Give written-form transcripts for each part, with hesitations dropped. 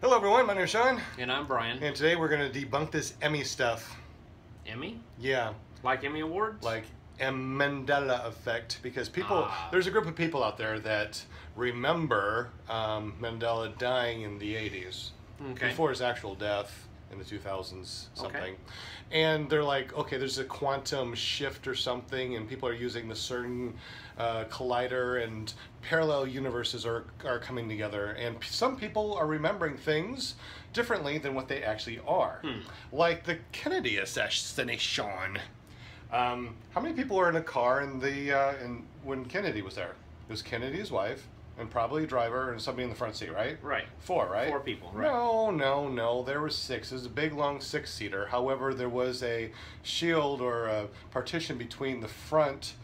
Hello everyone, my name is Sean. And I'm Brian. And today we're going to debunk this Emmy stuff. Emmy? Yeah. Like Emmy Awards? Like Mandela effect. Because people, there's a group of people out there that remember Mandela dying in the 80s. Okay. Before his actual death in the 2000s something. Okay. And they're like, okay, there's a quantum shift or something, and people are using the certain collider, and parallel universes are coming together, and some people are remembering things differently than what they actually are. Like the Kennedy assassination. How many people were in a car when Kennedy was there? It was Kennedy, his wife, and probably a driver and somebody in the front seat, right? Right. 4, right? 4 people, right. No. There were 6. It was a big, long 6-seater. However, there was a shield or a partition between the front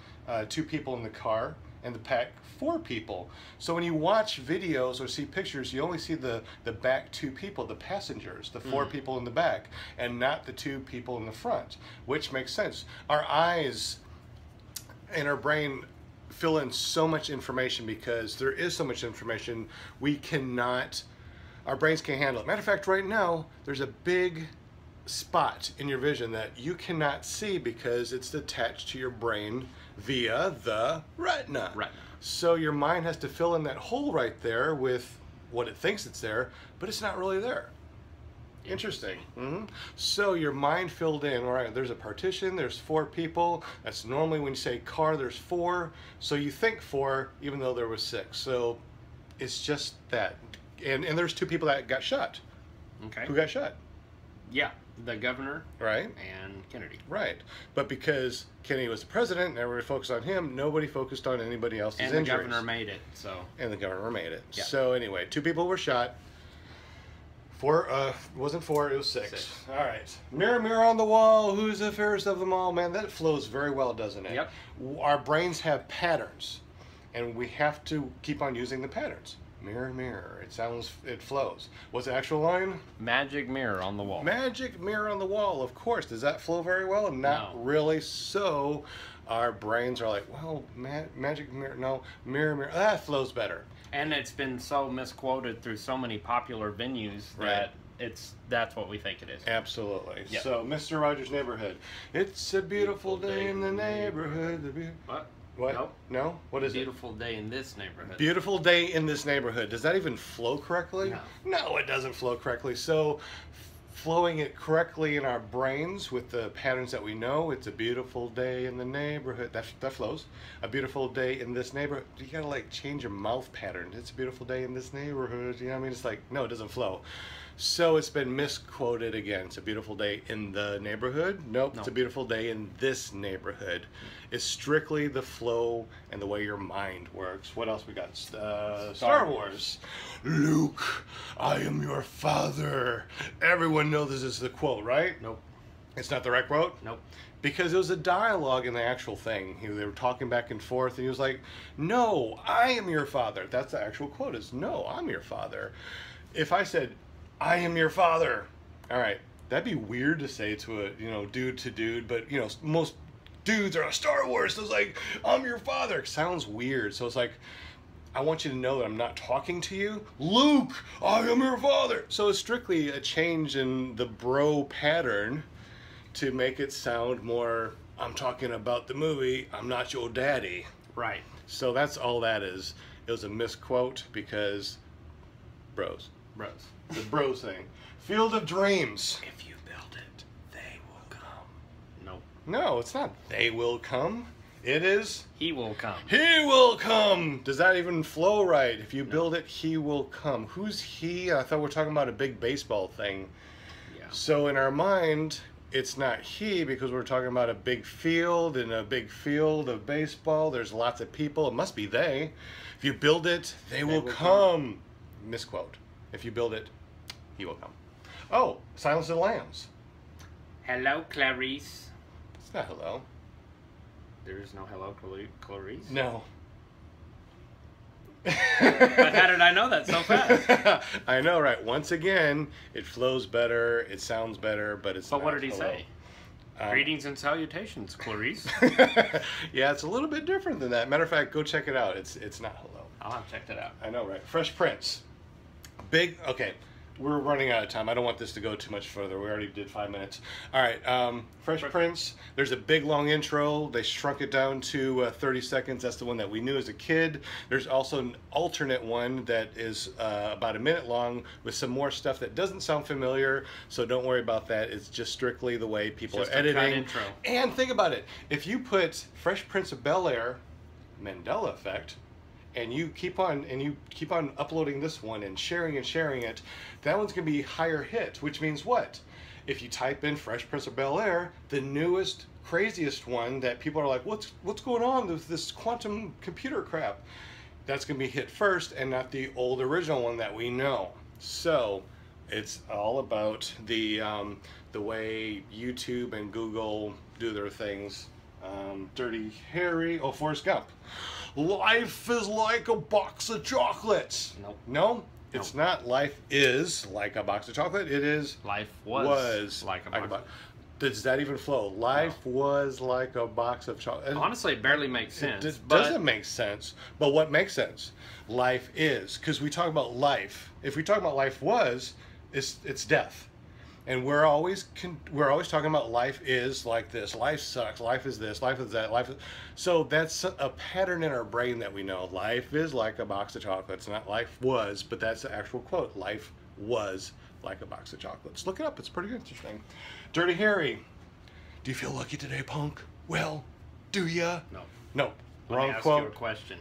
2 people in the car and the back 4 people. So when you watch videos or see pictures, you only see the back 2 people, the passengers, the 4 people in the back, and not the 2 people in the front, which makes sense. Our eyes and our brain fill in so much information because there is so much information our brains can't handle it. Matter of fact, right now there's a big spot in your vision that you cannot see because it's attached to your brain via the retina. So your mind has to fill in that hole right there with what it thinks it's there, but it's not really there. Interesting. So your mind filled in, all right, there's a partition, there's 4 people. That's normally when you say car, there's 4. So you think 4, even though there was 6. So it's just that. And there's 2 people that got shot. Okay. Who got shot? Yeah, the governor. Right. And Kennedy. Right. But because Kennedy was the president and everybody focused on him, nobody focused on anybody else's injuries. And the governor made it, so. And the governor made it. Yeah. So anyway, 2 people were shot. 4, it wasn't 4, it was 6. All right. Mirror, mirror on the wall, who's the fairest of them all? Man, that flows very well, doesn't it? Yep. Our brains have patterns, and we have to keep on using the patterns. Mirror, mirror. It flows. What's the actual line? Magic mirror on the wall. Magic mirror on the wall, of course. Does that flow very well? Not really. So our brains are like, well, magic mirror, no, mirror, mirror. That flows better. And it's been so misquoted through so many popular venues that that's what we think it is. Absolutely. Yep. So, Mr. Rogers' Neighborhood. It's a beautiful day in the neighborhood. What? What? Nope. No? What is Beautiful day in this neighborhood. Beautiful day in this neighborhood. Does that even flow correctly? No. No, it doesn't flow correctly. So, flowing it correctly in our brains with the patterns that we know, it's a beautiful day in the neighborhood. That flows. A beautiful day in this neighborhood. You gotta like change your mouth pattern. It's a beautiful day in this neighborhood. You know what I mean? It's like, no, it doesn't flow. So it's been misquoted again. It's a beautiful day in the neighborhood. Nope, it's a beautiful day in this neighborhood. It's strictly the flow and the way your mind works. What else we got? Star Wars. Luke, I am your father. Everyone knows this is the quote, right? Nope. It's not the right quote? Nope. Because it was a dialogue in the actual thing. They were talking back and forth, and he was like, no, I am your father. That's the actual quote, is no, I'm your father. If I said, I am your father, all right, that'd be weird to say to a, dude to dude, but, most dudes are Star Wars, so it's like, I'm your father. It sounds weird, so it's like, I want you to know that I'm not talking to you. Luke, I am your father. So it's strictly a change in the bro pattern to make it sound more, I'm talking about the movie, I'm not your daddy. Right. So that's all that is. It was a misquote because bros. Bros. The bros thing. Field of Dreams. If you build it, they will come. Nope. No, it's not they will come. It is he will come. He will come. Does that even flow right? If you build it, he will come. Who's he? I thought we were talking about a big baseball thing. Yeah. So in our mind, it's not he because we're talking about a big field and a big field of baseball. There's lots of people. It must be they. If you build it, they will come. Misquote. If you build it, he will come. Oh, Silence of the Lambs. Hello, Clarice. It's not hello. There is no hello, Clarice? No. But how did I know that so fast? I know, right? Once again, it flows better, it sounds better, but it's not what did he hello. say? Greetings and salutations, Clarice. Yeah, it's a little bit different than that. Matter of fact, go check it out. It's not hello. I'll have checked it out. I know, right? Fresh Prince. Big, okay. we're running out of time. I don't want this to go too much further. We already did 5 minutes. All right, Fresh Prince. There's a big long intro. They shrunk it down to 30 seconds. That's the one that we knew as a kid. There's also an alternate one that is about a minute long with some more stuff that doesn't sound familiar. So don't worry about that. It's just strictly the way people are editing. Intro. And think about it. If you put Fresh Prince of Bel-Air, Mandela effect, and you keep on uploading this one and sharing it, that one's gonna be higher hit, which means what? If you type in Fresh Prince of Bel-Air, the newest, craziest one that people are like, what's going on with this quantum computer crap? That's gonna be hit first and not the old original one that we know. So it's all about the way YouTube and Google do their things. Dirty Harry, Forrest Gump. Life is like a box of chocolates. Nope. No, it's not. Life is like a box of chocolate. It is. Life was like a box. Does that even flow? Life was like a box of chocolate. Honestly, it barely makes sense. It doesn't make sense. But what makes sense? Life is. Because we talk about life. If we talk about life was, it's death. And we're always talking about life is like this, life sucks, life is this, life is that, so that's a pattern in our brain that we know. Life is like a box of chocolates, not life was, but that's the actual quote. Life was like a box of chocolates. Look it up, it's pretty interesting. Dirty Harry, do you feel lucky today, punk? Well, do ya? No. No. Wrong Wrong quote. You a question.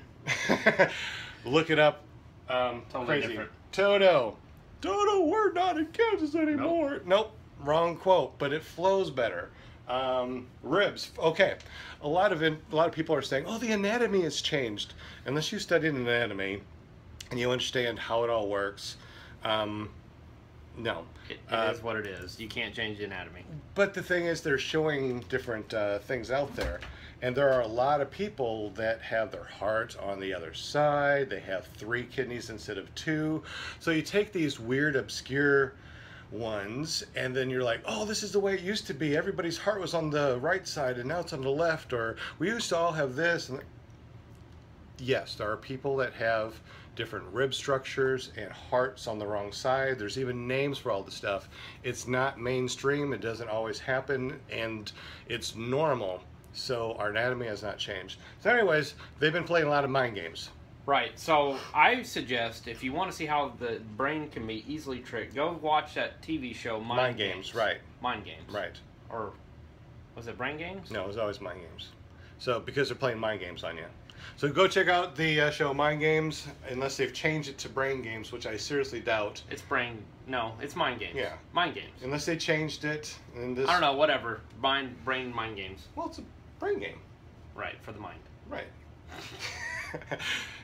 Look it up. Totally Crazy. different. Toto, we're not in Kansas anymore. Nope. Wrong quote, but it flows better. Ribs. Okay. A lot of people are saying, oh, the anatomy has changed. Unless you studied anatomy and you understand how it all works, no. It is what it is. You can't change the anatomy. But the thing is, they're showing different things out there. And there are a lot of people that have their heart on the other side. They have 3 kidneys instead of 2. So you take these weird, obscure ones, and then you're like, oh, this is the way it used to be. Everybody's heart was on the right side, and now it's on the left. Or we used to all have this. And yes, there are people that have different rib structures and hearts on the wrong side. There's even names for all the stuff. It's not mainstream. It doesn't always happen, and it's normal. So our anatomy has not changed. So anyways, they've been playing a lot of mind games. Right. So I suggest if you want to see how the brain can be easily tricked, go watch that TV show Mind Games. Right. Mind Games. Right. Or was it Brain Games? No, it was always Mind Games. So because they're playing mind games on you. So go check out the show Mind Games, unless they've changed it to Brain Games, which I seriously doubt. It's No, it's Mind Games. Yeah. Mind Games. Unless they changed it. And this... I don't know, whatever. Mind Games. Well, it's a brain game. Right, for the mind. Right.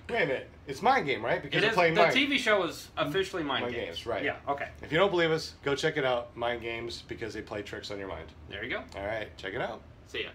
Wait a minute. It's Mind Game, right? Because they're playing the mind. TV show is officially Mind Games. Right. Yeah, okay. If you don't believe us, go check it out. Mind Games, because they play tricks on your mind. There you go. All right, check it out. See ya.